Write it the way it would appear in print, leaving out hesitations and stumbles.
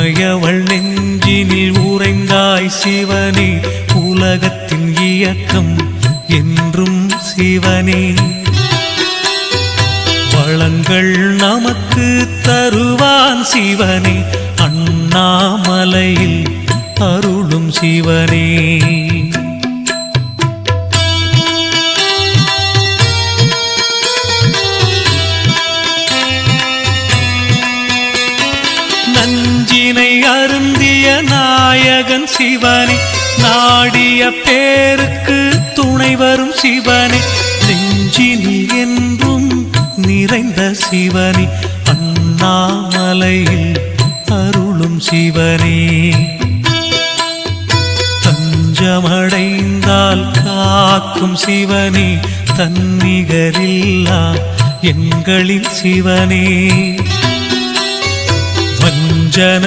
உமையவள் நெஞ்சினில் உறைந்தாய் சிவனே, உலகத்தின் இயக்கம் என்றும் சிவனே. வளங்கள் நமக்கு தருவான் சிவனே, அண்ணாமலையில் அருளும் சிவனே. நஞ்சினை அருந்திய நாயகன் சிவனே, நாடிய பேருக்கு துணை வரும் சிவனே. நெஞ்சினில் என்றும் நிறைந்த சிவனே, அண்ணாமலையில் அருளும் சிவனே. தஞ்சமடைந்தால் காக்கும் சிவனே, தன்னிகரில்லா எங்களின் சிவனே. வஞ்சன